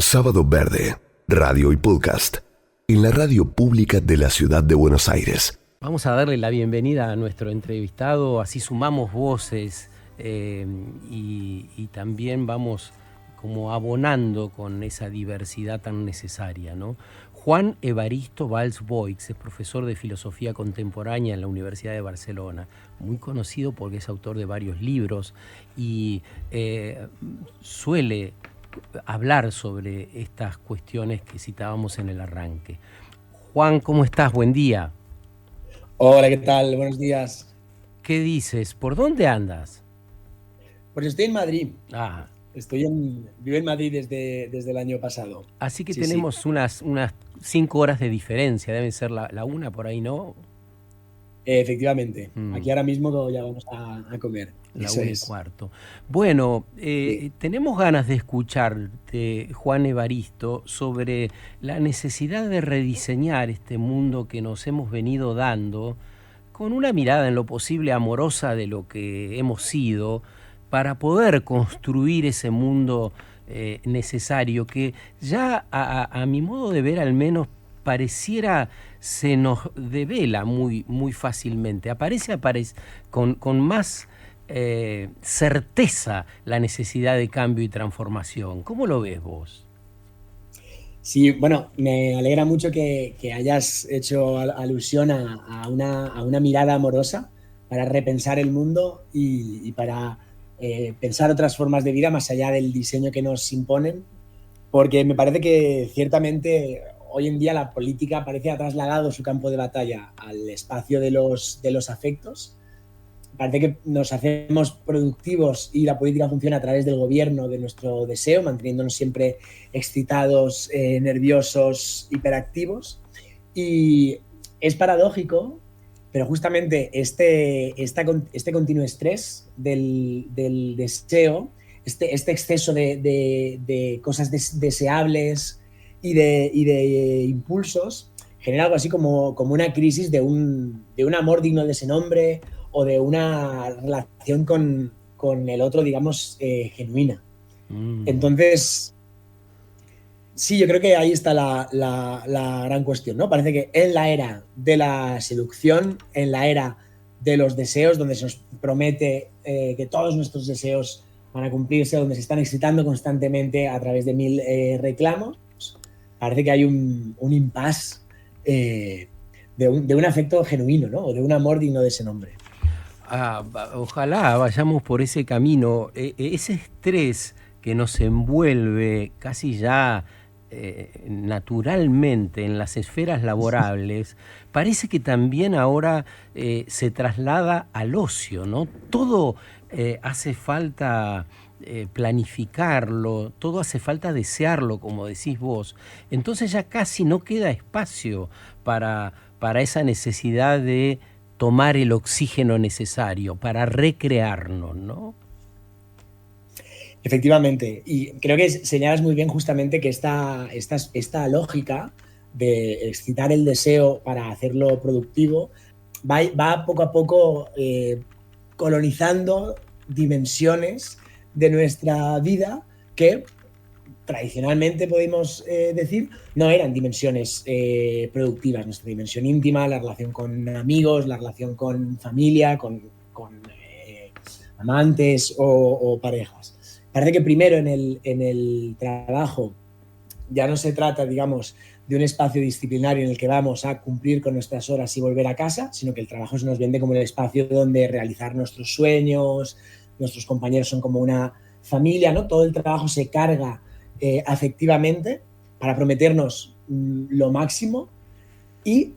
Sábado Verde, radio y podcast, en la radio pública de la ciudad de Buenos Aires. Vamos a darle la bienvenida a nuestro entrevistado, así sumamos voces y también vamos como abonando con esa diversidad tan necesaria, ¿no? Juan Evaristo Valls Boix es profesor de Filosofía Contemporánea en la Universidad de Barcelona, muy conocido porque es autor de varios libros y suele hablar sobre estas cuestiones que citábamos en el arranque. Juan, ¿cómo estás? Buen día. Hola, ¿qué tal? Buenos días. ¿Qué dices? ¿Por dónde andas? Pues estoy en Madrid. Ah, Vivo en Madrid desde el año pasado. así que Sí, tenemos sí. unas 5 horas de diferencia, deben ser la una por ahí, ¿no? Efectivamente. Mm, Aquí ahora mismo ya vamos a comer. la Eso una y es. cuarto. Bueno, Sí. tenemos ganas de escucharte, Juan Evaristo, sobre la necesidad de rediseñar este mundo que nos hemos venido dando con una mirada en lo posible amorosa de lo que hemos sido, para poder construir ese mundo necesario que ya a mi modo de ver al menos pareciera se nos devela muy fácilmente. Aparece con más certeza la necesidad de cambio y transformación. ¿Cómo lo ves vos? Sí, bueno, me alegra mucho que hayas hecho alusión a una mirada amorosa para repensar el mundo y para pensar otras formas de vida más allá del diseño que nos imponen, porque me parece que ciertamente hoy en día la política parece ha trasladado su campo de batalla al espacio de los afectos. Parece que nos hacemos productivos y la política funciona a través del gobierno, de nuestro deseo, manteniéndonos siempre excitados, nerviosos, hiperactivos. Y es paradójico, pero justamente este continuo estrés del deseo, este exceso de cosas deseables y de impulsos, genera algo así como una crisis de un amor digno de ese nombre o de una relación con el otro, digamos, genuina. Mm. Entonces, sí, yo creo que ahí está la gran cuestión, ¿no? Parece que en la era de la seducción, en la era de los deseos, donde se nos promete que todos nuestros deseos van a cumplirse, donde se están excitando constantemente a través de mil reclamos, parece que hay un impasse de un afecto genuino, ¿no? O de un amor digno de ese nombre. Ojalá vayamos por ese camino. Ese estrés que nos envuelve casi ya naturalmente en las esferas laborables, parece que también ahora se traslada al ocio, ¿no? Todo hace falta planificarlo, todo hace falta desearlo, como decís vos. Entonces ya casi no queda espacio para esa necesidad de tomar el oxígeno necesario, para recrearnos, ¿no? Efectivamente, y creo que señalas muy bien justamente que esta lógica de excitar el deseo para hacerlo productivo va poco a poco colonizando dimensiones de nuestra vida que tradicionalmente podemos decir no eran dimensiones productivas. Nuestra dimensión íntima, la relación con amigos, la relación con familia, con amantes o parejas. Parece que primero en el trabajo ya no se trata, digamos, de un espacio disciplinario en el que vamos a cumplir con nuestras horas y volver a casa, sino que el trabajo se nos vende como el espacio donde realizar nuestros sueños, nuestros compañeros son como una familia, ¿no? Todo el trabajo se carga afectivamente para prometernos lo máximo y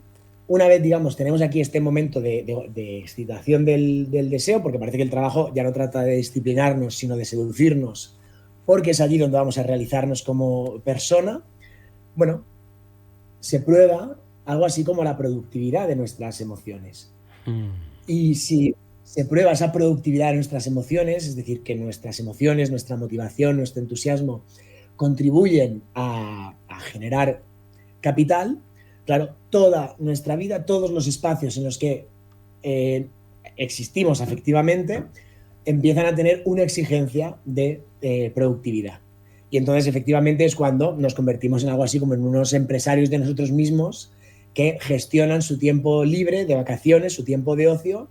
una vez, digamos, tenemos aquí este momento de excitación del deseo, porque parece que el trabajo ya no trata de disciplinarnos, sino de seducirnos, porque es allí donde vamos a realizarnos como persona. Bueno, se prueba algo así como la productividad de nuestras emociones. Mm. Y si se prueba esa productividad de nuestras emociones, es decir, que nuestras emociones, nuestra motivación, nuestro entusiasmo contribuyen a generar capital, claro, toda nuestra vida, todos los espacios en los que existimos afectivamente, empiezan a tener una exigencia de productividad. Y entonces efectivamente es cuando nos convertimos en algo así como en unos empresarios de nosotros mismos que gestionan su tiempo libre de vacaciones, su tiempo de ocio,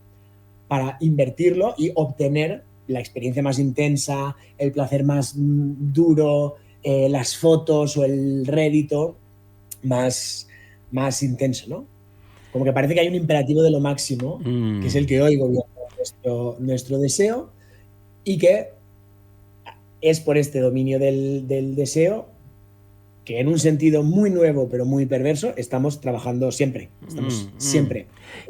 para invertirlo y obtener la experiencia más intensa, el placer más duro, las fotos o el rédito más intenso, ¿no? Como que parece que hay un imperativo de lo máximo, que es el que hoy gobierna nuestro deseo, y que es por este dominio del deseo que en un sentido muy nuevo pero muy perverso estamos trabajando siempre. Estamos siempre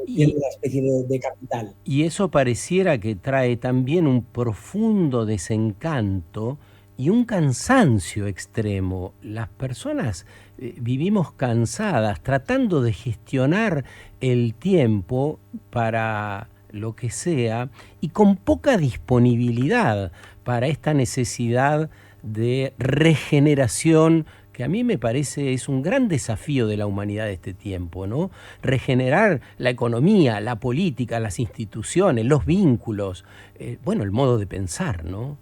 viendo una especie de capital. Y eso pareciera que trae también un profundo desencanto y un cansancio extremo. Las personas vivimos cansadas, tratando de gestionar el tiempo para lo que sea y con poca disponibilidad para esta necesidad de regeneración que a mí me parece es un gran desafío de la humanidad de este tiempo, ¿no? Regenerar la economía, la política, las instituciones, los vínculos, bueno, el modo de pensar, ¿no?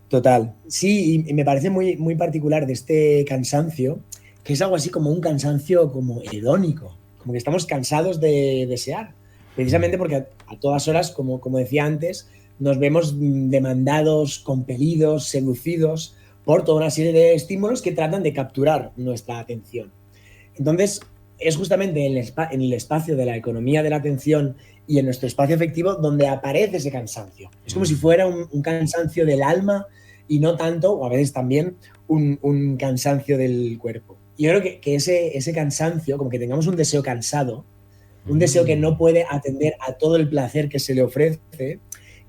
Total. Sí, y me parece muy, muy particular de este cansancio, que es algo así como un cansancio como hedónico, como que estamos cansados de desear, precisamente porque a todas horas, como decía antes, nos vemos demandados, compelidos, seducidos por toda una serie de estímulos que tratan de capturar nuestra atención. Entonces, es justamente en el espacio de la economía de la atención y en nuestro espacio afectivo donde aparece ese cansancio. Es como si fuera un cansancio del alma y no tanto, o a veces también, un cansancio del cuerpo. Y yo creo que ese cansancio, como que tengamos un deseo cansado, un deseo que no puede atender a todo el placer que se le ofrece,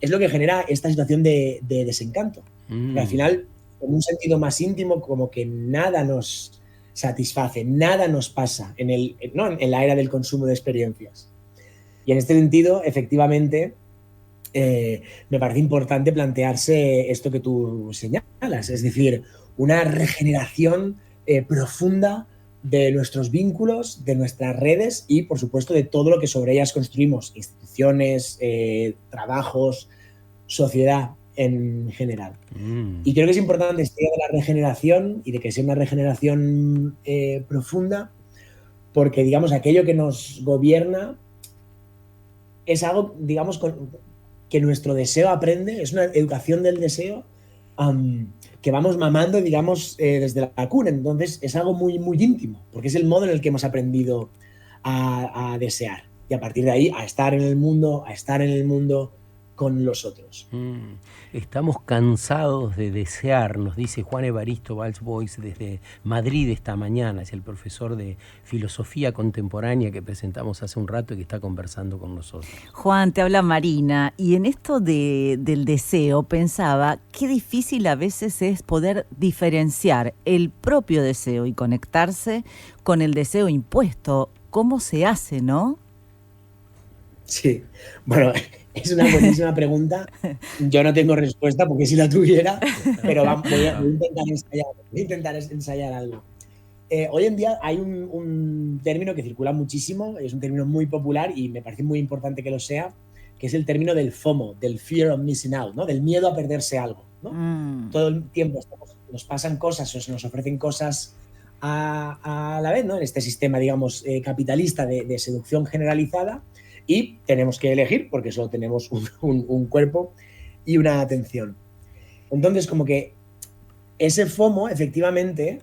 es lo que genera esta situación de desencanto. Al final, en un sentido más íntimo, como que nada nos satisface, nada nos pasa en la era del consumo de experiencias. Y en este sentido, efectivamente, me parece importante plantearse esto que tú señalas, es decir, una regeneración profunda de nuestros vínculos, de nuestras redes y, por supuesto, de todo lo que sobre ellas construimos, instituciones, trabajos, sociedad en general. Y creo que es importante esta idea de la regeneración y de que sea una regeneración profunda, porque, digamos, aquello que nos gobierna es algo, digamos, que nuestro deseo aprende, es una educación del deseo que vamos mamando, digamos, desde la cuna. Entonces es algo muy, muy íntimo, porque es el modo en el que hemos aprendido a desear. Y a partir de ahí, a estar en el mundo con los otros. Estamos cansados de desear, nos dice Juan Evaristo Valls Boix desde Madrid esta mañana, es el profesor de filosofía contemporánea que presentamos hace un rato y que está conversando con nosotros. Juan, te habla Marina, y en esto del deseo pensaba qué difícil a veces es poder diferenciar el propio deseo y conectarse con el deseo impuesto. ¿Cómo se hace, no? Sí, bueno, es una buenísima pregunta. Yo no tengo respuesta porque si la tuviera, pero voy a intentar ensayar algo. Hoy en día hay un término que circula muchísimo, es un término muy popular y me parece muy importante que lo sea, que es el término del FOMO, del Fear of Missing Out, ¿no? Del miedo a perderse algo, ¿no? Todo el tiempo nos pasan cosas o se nos ofrecen cosas a la vez, ¿no? En este sistema, digamos, capitalista de seducción generalizada. Y tenemos que elegir porque solo tenemos un cuerpo y una atención. Entonces, como que ese FOMO, efectivamente,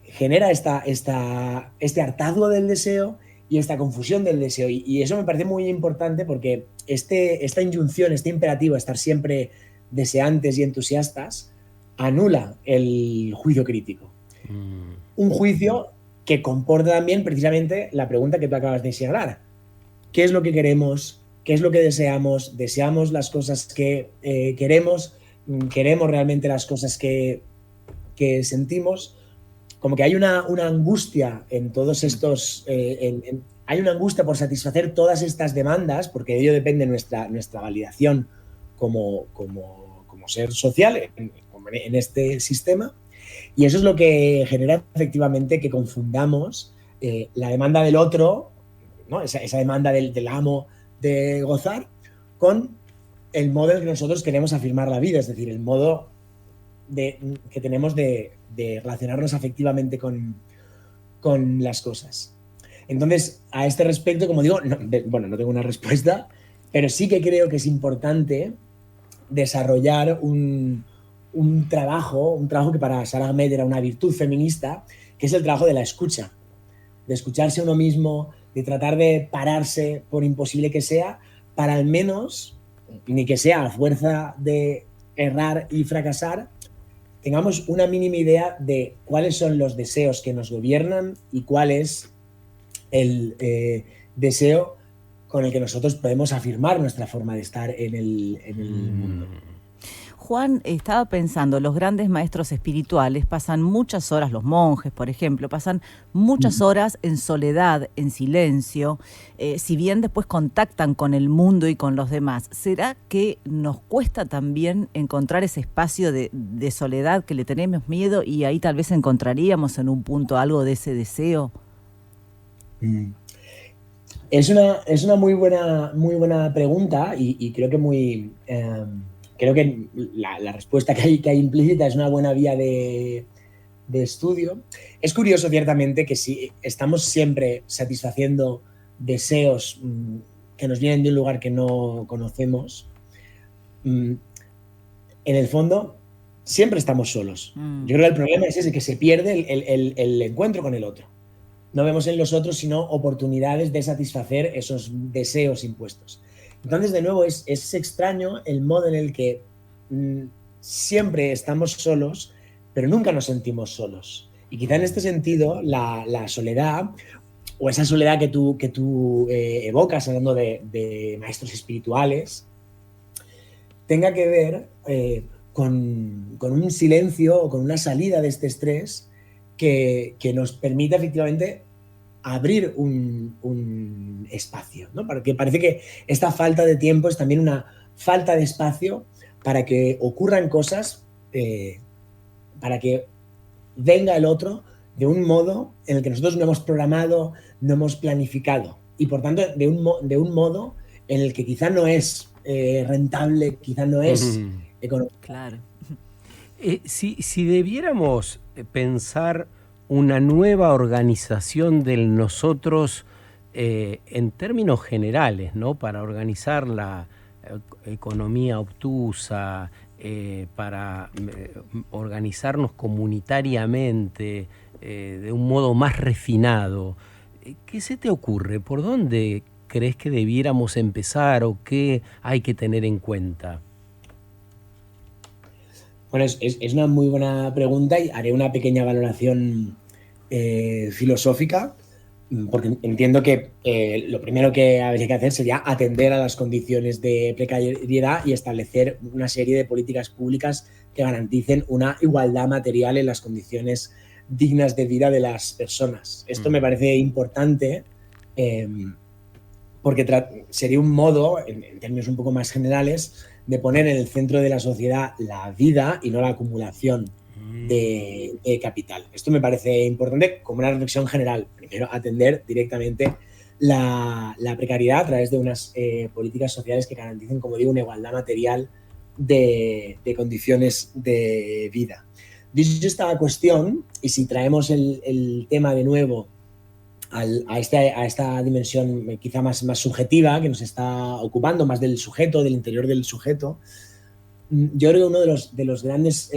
genera este hartazgo del deseo y esta confusión del deseo. Y eso me parece muy importante porque esta inyunción, este imperativo, estar siempre deseantes y entusiastas, anula el juicio crítico. Un juicio que comporta también precisamente la pregunta que tú acabas de señalar. ¿Qué es lo que queremos? ¿Qué es lo que deseamos? ¿Deseamos las cosas que queremos? ¿Queremos realmente las cosas que sentimos? Como que hay una angustia en todos estos... hay una angustia por satisfacer todas estas demandas, porque de ello depende nuestra validación como ser social en este sistema. Y eso es lo que genera efectivamente que confundamos la demanda del otro, ¿no? esa demanda del amo de gozar, con el modo en que nosotros queremos afirmar la vida, es decir, el modo que tenemos de relacionarnos afectivamente con las cosas. Entonces, a este respecto, como digo, no tengo una respuesta, pero sí que creo que es importante desarrollar un trabajo que para Sara Ahmed era una virtud feminista, que es el trabajo de la escucha, de escucharse a uno mismo, de tratar de pararse, por imposible que sea, para al menos, ni que sea a fuerza de errar y fracasar, tengamos una mínima idea de cuáles son los deseos que nos gobiernan y cuál es el deseo con el que nosotros podemos afirmar nuestra forma de estar en el mundo. Juan, estaba pensando, los grandes maestros espirituales pasan muchas horas, los monjes, por ejemplo, pasan muchas horas en soledad, en silencio, si bien después contactan con el mundo y con los demás. ¿Será que nos cuesta también encontrar ese espacio de soledad que le tenemos miedo y ahí tal vez encontraríamos en un punto algo de ese deseo? Es una muy buena pregunta y creo que creo que la respuesta que hay implícita es una buena vía de estudio. Es curioso, ciertamente, que si estamos siempre satisfaciendo deseos que nos vienen de un lugar que no conocemos, en el fondo siempre estamos solos. Yo creo que el problema es ese, que se pierde el encuentro con el otro. No vemos en los otros sino oportunidades de satisfacer esos deseos impuestos. Entonces, de nuevo, es extraño el modo en el que siempre estamos solos, pero nunca nos sentimos solos. Y quizá en este sentido, la soledad, o esa soledad que tú evocas hablando de maestros espirituales, tenga que ver con un silencio o con una salida de este estrés que nos permita efectivamente abrir un espacio, ¿no? Porque parece que esta falta de tiempo es también una falta de espacio para que ocurran cosas, para que venga el otro de un modo en el que nosotros no hemos programado, no hemos planificado, y por tanto de un modo en el que quizá no es rentable, quizá no es económico. Claro. Si debiéramos pensar una nueva organización del nosotros en términos generales, ¿no? Para organizar la economía obtusa, para organizarnos comunitariamente de un modo más refinado. ¿Qué se te ocurre? ¿Por dónde crees que debiéramos empezar o qué hay que tener en cuenta? Bueno, es una muy buena pregunta y haré una pequeña valoración filosófica, porque entiendo que lo primero que habría que hacer sería atender a las condiciones de precariedad y establecer una serie de políticas públicas que garanticen una igualdad material en las condiciones dignas de vida de las personas. Esto me parece importante porque sería un modo, en términos un poco más generales, de poner en el centro de la sociedad la vida y no la acumulación de capital. Esto me parece importante como una reflexión general. Primero, atender directamente la precariedad a través de unas políticas sociales que garanticen, como digo, una igualdad material de condiciones de vida. Dicho esta cuestión, y si traemos el tema de nuevo a esta dimensión quizá más subjetiva que nos está ocupando, más del sujeto, del interior del sujeto, yo creo que uno de los grandes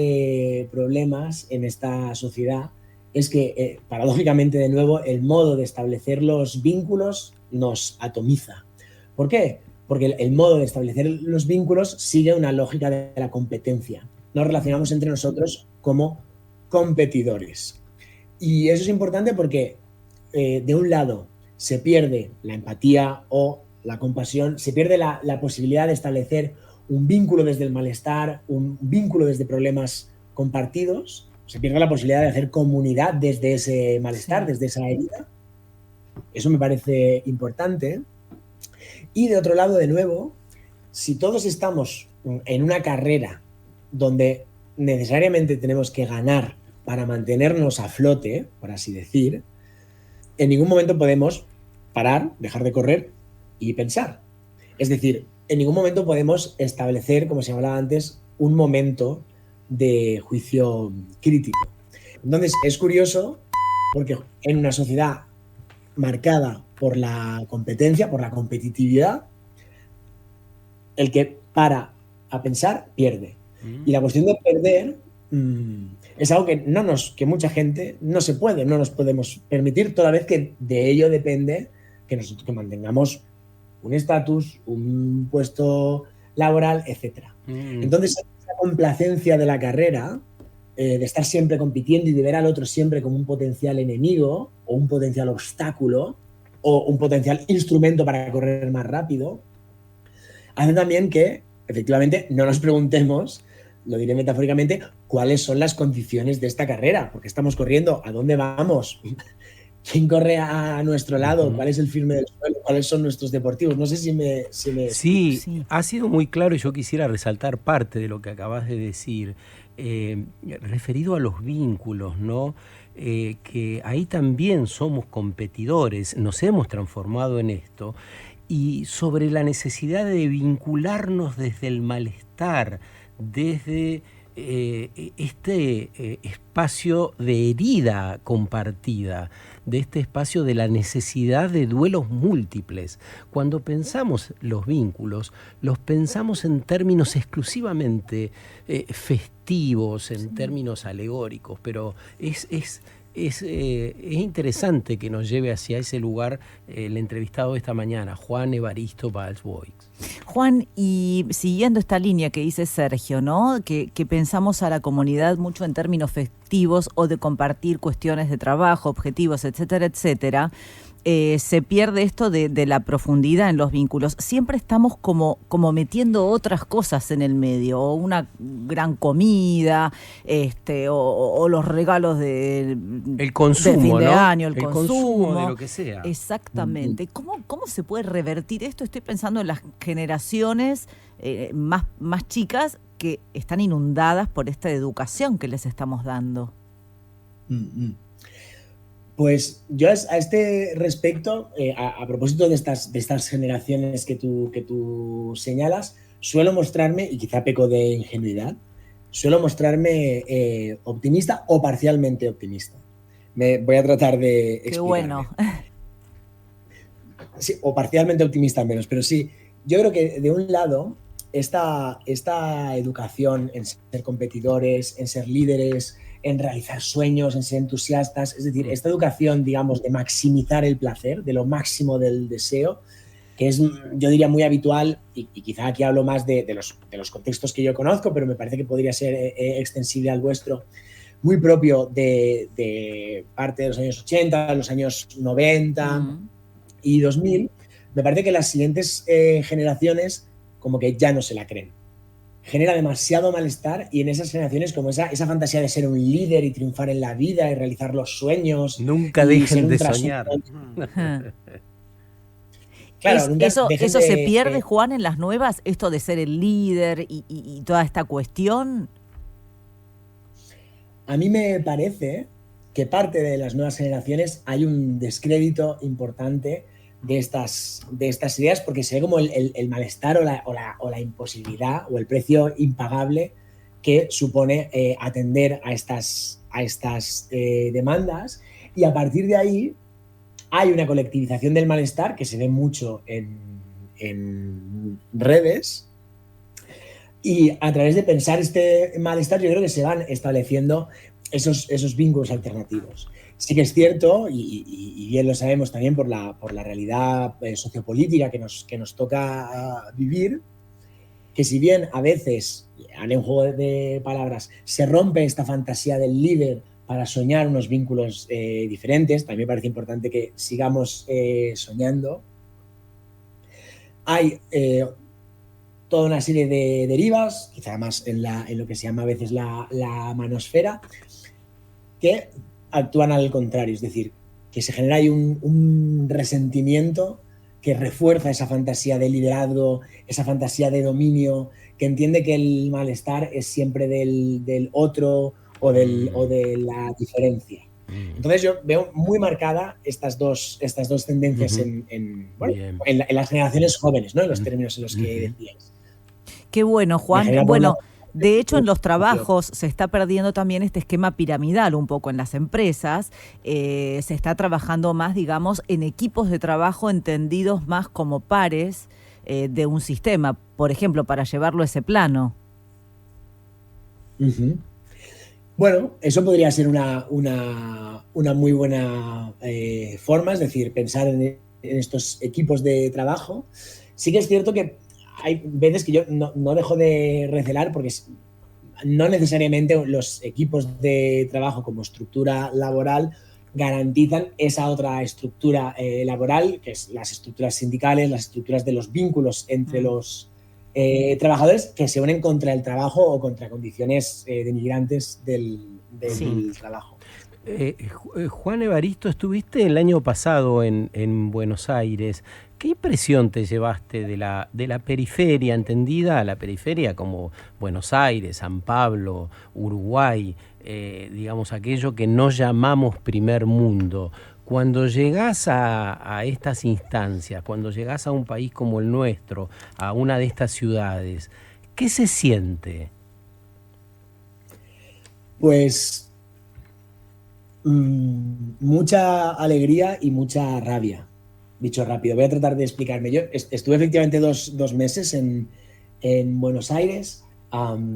problemas en esta sociedad es que, paradójicamente, de nuevo, el modo de establecer los vínculos nos atomiza. ¿Por qué? Porque el modo de establecer los vínculos sigue una lógica de la competencia. Nos relacionamos entre nosotros como competidores. Y eso es importante porque, de un lado, se pierde la empatía o la compasión, se pierde la posibilidad de establecer un vínculo desde el malestar, un vínculo desde problemas compartidos, se pierde la posibilidad de hacer comunidad desde ese malestar, desde esa herida. Eso me parece importante. Y de otro lado, de nuevo, si todos estamos en una carrera donde necesariamente tenemos que ganar para mantenernos a flote, por así decir, en ningún momento podemos parar, dejar de correr y pensar. Es decir, en ningún momento podemos establecer, como se hablaba antes, un momento de juicio crítico. Entonces, es curioso porque en una sociedad marcada por la competencia, por la competitividad, el que para a pensar pierde. Y la cuestión de perder es algo que mucha gente no nos podemos permitir, toda vez que de ello depende que mantengamos un estatus, un puesto laboral, etc. Entonces, esa complacencia de la carrera, de estar siempre compitiendo y de ver al otro siempre como un potencial enemigo o un potencial obstáculo o un potencial instrumento para correr más rápido, hace también que, efectivamente, no nos preguntemos, lo diré metafóricamente, cuáles son las condiciones de esta carrera, porque estamos corriendo, ¿a dónde vamos? ¿Quién corre a nuestro lado? ¿Cuál es el firme del suelo? ¿Cuáles son nuestros deportivos? No sé si me... Sí, ha sido muy claro y yo quisiera resaltar parte de lo que acabas de decir, referido a los vínculos, ¿no? Que ahí también somos competidores, nos hemos transformado en esto, y sobre la necesidad de vincularnos desde el malestar, desde este espacio de herida compartida, de este espacio de la necesidad de duelos múltiples. Cuando pensamos los vínculos, los pensamos en términos exclusivamente festivos, en términos alegóricos, pero es interesante que nos lleve hacia ese lugar el entrevistado de esta mañana, Juan Evaristo Valls-Boix. Juan, y siguiendo esta línea que dice Sergio, ¿no? Que pensamos a la comunidad mucho en términos festivos o de compartir cuestiones de trabajo, objetivos, etcétera, etcétera. Se pierde esto de la profundidad en los vínculos. Siempre estamos como metiendo otras cosas en el medio, o una gran comida, o los regalos el consumo, de fin de ¿no? año, el consumo de lo que sea. Exactamente. ¿Cómo se puede revertir esto? Estoy pensando en las generaciones más chicas que están inundadas por esta educación que les estamos dando. Pues yo a este respecto, a propósito de estas generaciones que tú señalas, suelo mostrarme, y quizá peco de ingenuidad, suelo mostrarme optimista o parcialmente optimista. Voy a tratar de explicarme. Qué bueno. Sí, o parcialmente optimista al menos, pero sí, yo creo que de un lado esta educación en ser competidores, en ser líderes, en realizar sueños, en ser entusiastas, es decir, esta educación, digamos, de maximizar el placer, de lo máximo del deseo, que es, yo diría, muy habitual, y quizá aquí hablo más de los contextos que yo conozco, pero me parece que podría ser extensible al vuestro, muy propio de parte de los años 80, los años 90 y 2000, me parece que las siguientes generaciones como que ya no se la creen. Genera demasiado malestar, y en esas generaciones como esa fantasía de ser un líder y triunfar en la vida y realizar los sueños. Nunca dejen de soñar. Claro, eso se pierde, Juan, en las nuevas, esto de ser el líder y toda esta cuestión. A mí me parece que parte de las nuevas generaciones hay un descrédito importante de estas ideas, porque se ve como el malestar o la imposibilidad o el precio impagable que supone atender a estas demandas, y a partir de ahí hay una colectivización del malestar que se ve mucho en redes, y a través de pensar este malestar yo creo que se van estableciendo esos vínculos alternativos. Sí que es cierto, y bien lo sabemos también por la realidad sociopolítica que nos toca vivir, que si bien a veces, haré un juego de palabras, se rompe esta fantasía del líder para soñar unos vínculos diferentes, también me parece importante que sigamos soñando. Hay toda una serie de derivas, quizá más en lo que se llama a veces la manosfera, que actúan al contrario, es decir, que se genera ahí un resentimiento que refuerza esa fantasía de liderazgo, esa fantasía de dominio, que entiende que el malestar es siempre del otro o de la diferencia. Entonces yo veo muy marcada estas dos tendencias en las generaciones jóvenes, ¿no? En los términos en los que decías. Qué bueno, Juan. Bueno, de hecho, en los trabajos se está perdiendo también este esquema piramidal un poco en las empresas. Se está trabajando más, digamos, en equipos de trabajo entendidos más como pares de un sistema, por ejemplo, para llevarlo a ese plano. Bueno, eso podría ser una muy buena forma, es decir, pensar en estos equipos de trabajo. Sí que es cierto que hay veces que yo no dejo de recelar porque no necesariamente los equipos de trabajo como estructura laboral garantizan esa otra estructura laboral, que es las estructuras sindicales, las estructuras de los vínculos entre los trabajadores que se unen contra el trabajo o contra condiciones denigrantes del trabajo. Juan Evaristo, estuviste el año pasado en Buenos Aires. ¿Qué impresión te llevaste de la periferia, entendida la periferia como Buenos Aires, San Pablo, Uruguay, digamos aquello que no llamamos primer mundo? Cuando llegás a estas instancias, cuando llegás a un país como el nuestro, a una de estas ciudades, ¿qué se siente? Pues mucha alegría y mucha rabia. Dicho rápido, voy a tratar de explicarme. Yo estuve efectivamente dos meses en Buenos Aires.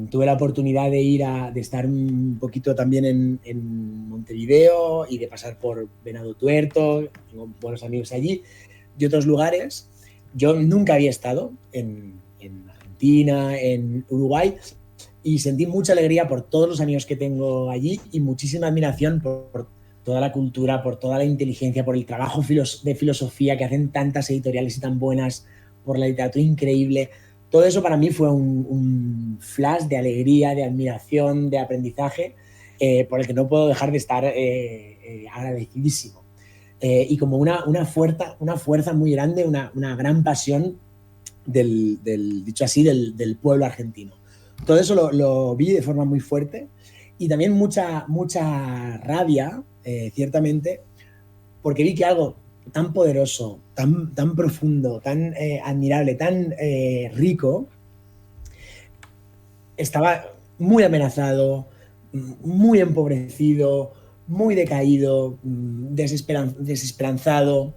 Tuve la oportunidad de estar un poquito también en Montevideo y de pasar por Venado Tuerto. Tengo buenos amigos allí y otros lugares. Yo nunca había estado en Argentina, en Uruguay, y sentí mucha alegría por todos los amigos que tengo allí y muchísima admiración por toda la cultura, por toda la inteligencia, por el trabajo de filosofía que hacen tantas editoriales y tan buenas, por la literatura increíble. Todo eso para mí fue un flash de alegría, de admiración, de aprendizaje, por el que no puedo dejar de estar agradecidísimo. Y como una fuerza muy grande, una gran pasión dicho así, del pueblo argentino. Todo eso lo vi de forma muy fuerte y también mucha rabia, ciertamente, porque vi que algo tan poderoso, tan profundo, tan admirable, tan rico, estaba muy amenazado, muy empobrecido, muy decaído, desesperanzado,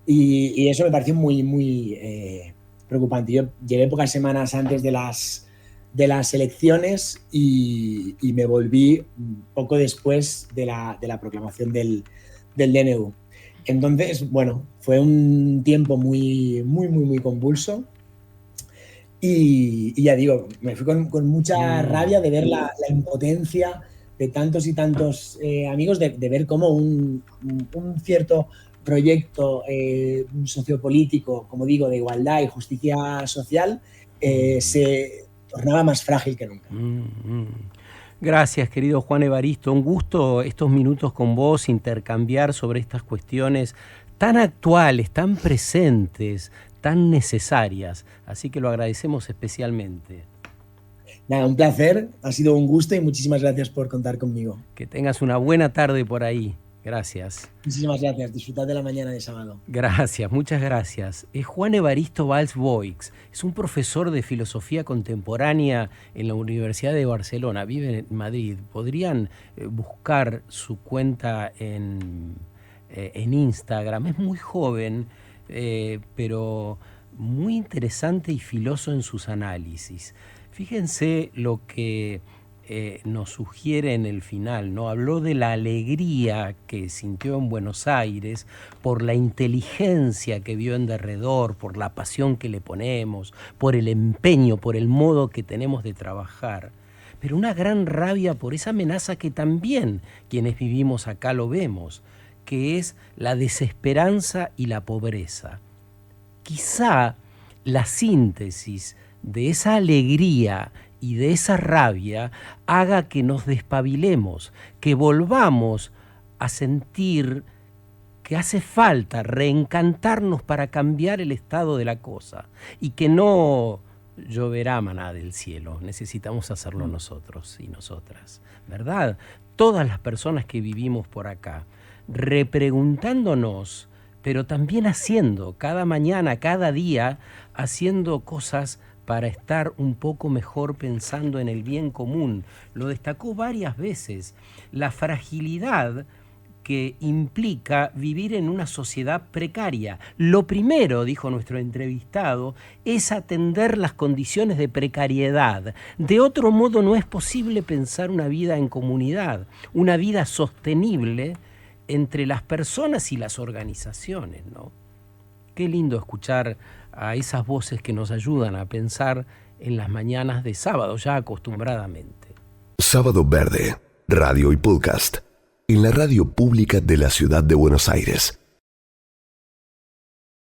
y eso me pareció muy preocupante. Yo llevé pocas semanas antes de las elecciones y me volví poco después de la proclamación del DNU. Entonces, bueno, fue un tiempo muy convulso y ya digo, me fui con mucha rabia de ver la impotencia de tantos y tantos amigos, de ver cómo un cierto proyecto sociopolítico, como digo, de igualdad y justicia social, se tornaba más frágil que nunca. Gracias, querido Juan Evaristo. Un gusto estos minutos con vos, intercambiar sobre estas cuestiones tan actuales, tan presentes, tan necesarias. Así que lo agradecemos especialmente. Nada, un placer, ha sido un gusto y muchísimas gracias por contar conmigo. Que tengas una buena tarde por ahí. Gracias. Muchísimas gracias. Disfrutad de la mañana de sábado. Gracias, muchas gracias. Es Juan Evaristo Valls-Boix. Es un profesor de filosofía contemporánea en la Universidad de Barcelona. Vive en Madrid. Podrían buscar su cuenta en Instagram. Es muy joven, pero muy interesante y filoso en sus análisis. Fíjense lo que nos sugiere en el final, ¿no? Habló de la alegría que sintió en Buenos Aires por la inteligencia que vio en derredor, por la pasión que le ponemos, por el empeño, por el modo que tenemos de trabajar. Pero una gran rabia por esa amenaza que también quienes vivimos acá lo vemos, que es la desesperanza y la pobreza. Quizá la síntesis de esa alegría y de esa rabia haga que nos despabilemos, que volvamos a sentir que hace falta reencantarnos para cambiar el estado de la cosa y que no lloverá maná del cielo, necesitamos hacerlo nosotros y nosotras, ¿verdad? todas las personas que vivimos por acá, repreguntándonos, pero también haciendo, cada mañana, cada día, haciendo cosas para estar un poco mejor pensando en el bien común. Lo destacó varias veces, la fragilidad que implica vivir en una sociedad precaria. Lo primero, dijo nuestro entrevistado, es atender las condiciones de precariedad. De otro modo no es posible pensar una vida en comunidad, una vida sostenible entre las personas y las organizaciones, ¿no? Qué lindo escuchar a esas voces que nos ayudan a pensar en las mañanas de sábado, ya acostumbradamente. Sábado Verde, radio y podcast, en la radio pública de la Ciudad de Buenos Aires.